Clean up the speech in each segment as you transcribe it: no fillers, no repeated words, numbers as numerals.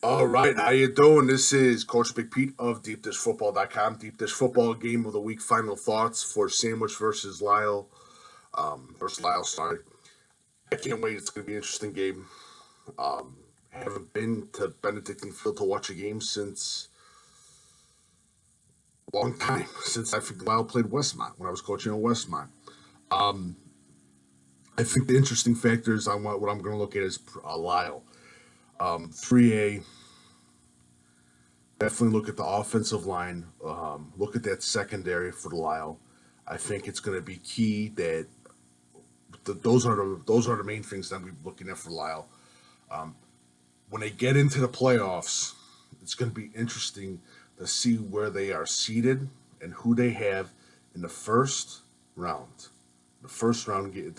All right, how you doing? This is Coach Big Pete of DeepDishFootball.com. Deep Dish Football Game of the Week final thoughts for Sandwich versus Lisle. Sorry. I can't wait. It's going to be an interesting game. I haven't been to Benedictine Field to watch a game since a long time, since I think Lisle played Westmont when I was coaching at Westmont. I think the interesting factors on what I'm going to look at is Lisle. 3A. Definitely look at the offensive line. Look at that secondary for the Lisle. I think it's going to be key that those are the main things that we're looking at for Lisle. When they get into the playoffs, it's going to be interesting to see where they are seated and who they have in the first round. The first round game.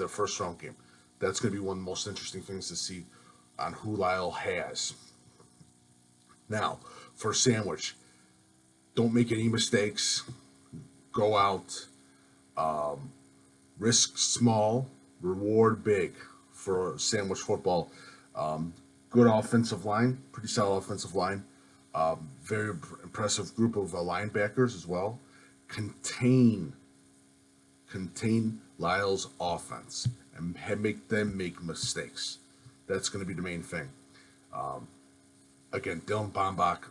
That's going to be one of the most interesting things to see on who Lisle has. Now, for Sandwich, don't make any mistakes. Go out. Risk small, reward big for Sandwich football. Good offensive line, pretty solid offensive line. Very impressive group of linebackers as well. Contain Lisle's offense and make them make mistakes. That's going to be the main thing. Again, Dylan Bombach,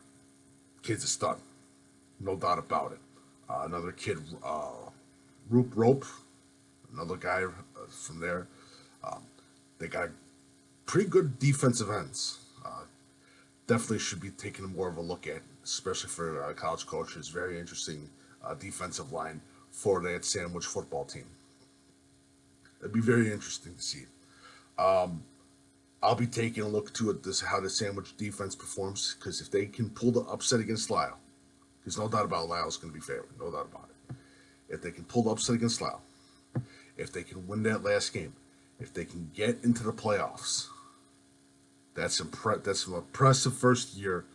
kid's a stud, no doubt about it. Another kid, Rope, another guy from there. They got pretty good defensive ends. Definitely should be taking more of a look at, especially for college coaches. Very interesting defensive line for that Sandwich football team. It'd be very interesting to see. I'll be taking a look to how the Sandwich defense performs, because if they can pull the upset against Lisle, there's no doubt about Lisle's going to be favored, no doubt about it. If they can pull the upset against Lisle, if they can win that last game, if they can get into the playoffs, that's an impressive first year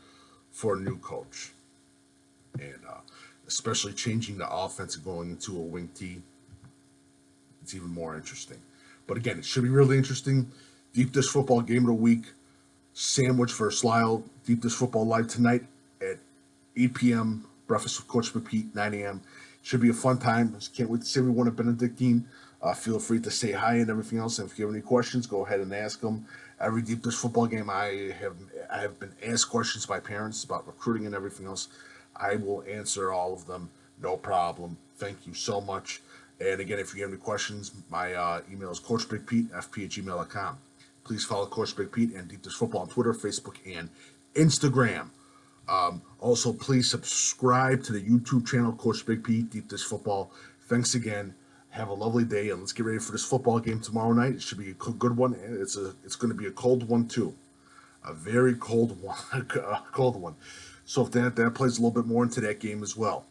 for a new coach. And especially changing the offense and going into a wing T, it's even more interesting. But again, it should be really interesting. Deep Dish Football Game of the Week, Sandwich versus Lisle. Deep Dish Football live tonight at 8 p.m. Breakfast with Coach McPete, 9 a.m. Should be a fun time. Can't wait to see everyone at Benedictine. Feel free to say hi and everything else. And if you have any questions, go ahead and ask them. Every Deep Dish Football game, I have been asked questions by parents about recruiting and everything else. I will answer all of them, no problem. Thank you so much. And again, if you have any questions, my email is coachbigpete@fp@gmail.com. Please follow Coach Big Pete and Deep Dish Football on Twitter, Facebook, and Instagram. Also, please subscribe to the YouTube channel, Coach Big Pete, Deep Dish Football. Thanks again. Have a lovely day, and let's get ready for this football game tomorrow night. It should be a good one. It's going to be a cold one too, a very cold one, cold one. So if that plays a little bit more into that game as well,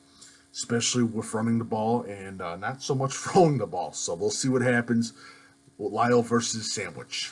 especially with running the ball and not so much throwing the ball. So we'll see what happens with Lisle versus Sandwich.